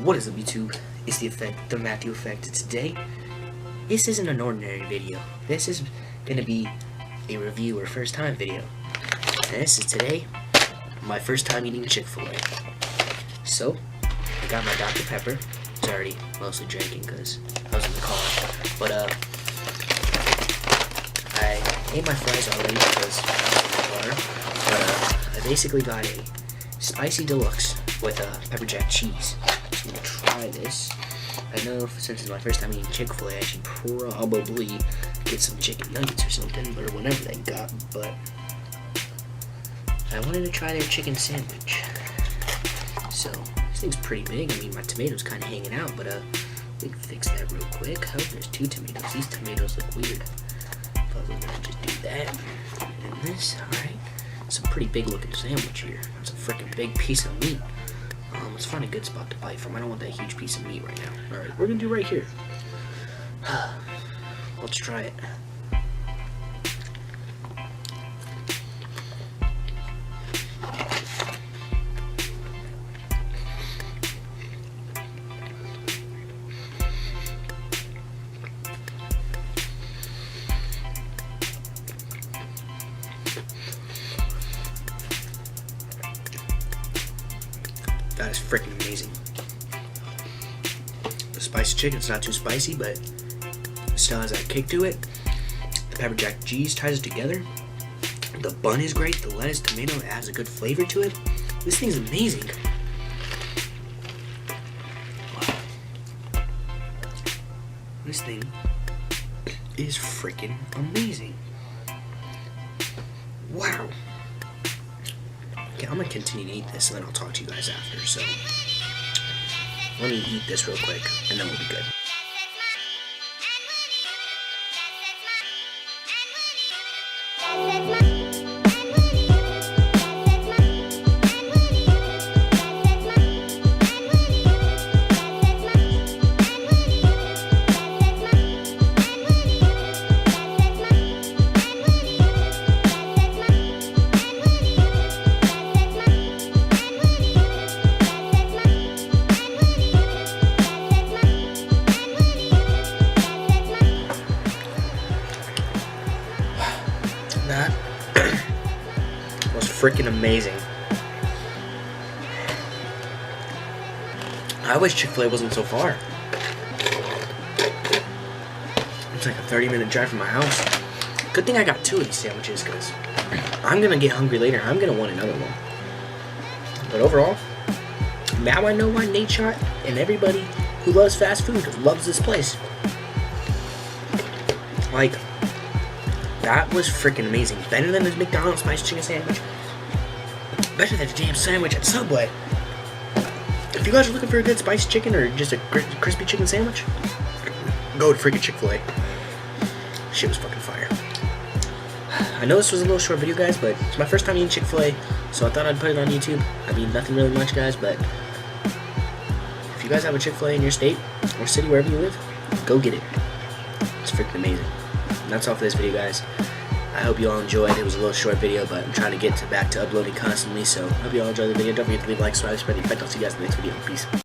What is up, YouTube? It's the Matthew Effect. Today, this isn't an ordinary video. This is gonna be a review or first time video. And this is today, my first time eating Chick-fil-A. So, I got my Dr. Pepper. It's already mostly drinking because I was in the car. But I ate my fries already because I was in the car. But I basically got a spicy deluxe with pepper jack cheese. I'm gonna try this. I know since it's my first time eating Chick-fil-A, I should probably get some chicken nuggets or something, or whatever they got, but I wanted to try their chicken sandwich. So, this thing's pretty big. I mean, my tomato's kind of hanging out, but we can fix that real quick. Oh, there's 2 tomatoes. These tomatoes look weird, but we're gonna just do that. And this, alright. It's a pretty big looking sandwich here. It's a freaking big piece of meat. Let's find a good spot to bite from. I don't want that huge piece of meat right now. Alright, we're gonna do right here. Let's try it. That is freaking amazing. The spicy chicken's not too spicy, but it still has that kick to it. The pepper jack cheese ties it together. The bun is great. The lettuce, tomato, it adds a good flavor to it. This thing's amazing. Wow. This thing is freaking amazing. Wow. Okay, I'm gonna continue to eat this and then I'll talk to you guys after, so let me eat this real quick and then we'll be good. That was freaking amazing. I wish Chick-fil-A wasn't so far. It's like a 30-minute drive from my house. Good thing I got 2 of these sandwiches because I'm gonna get hungry later. I'm gonna want another one. But overall, now I know why Nate Shot and everybody who loves fast food loves this place. Like, that was freaking amazing. Better than this McDonald's spicy chicken sandwich. Better than the damn sandwich at Subway. If you guys are looking for a good spicy chicken or just a crispy chicken sandwich, go to freaking Chick-fil-A. Shit was fucking fire. I know this was a little short video, guys, but it's my first time eating Chick-fil-A, so I thought I'd put it on YouTube. I mean, nothing really much, guys, but if you guys have a Chick-fil-A in your state or city, wherever you live, go get it. It's freaking amazing. And that's all for this video, guys. I hope you all enjoyed. It was a little short video, but I'm trying to get back to uploading constantly, so I hope you all enjoyed the video. Don't forget to leave a like, subscribe, spread the effect. I'll see you guys in the next video. Peace.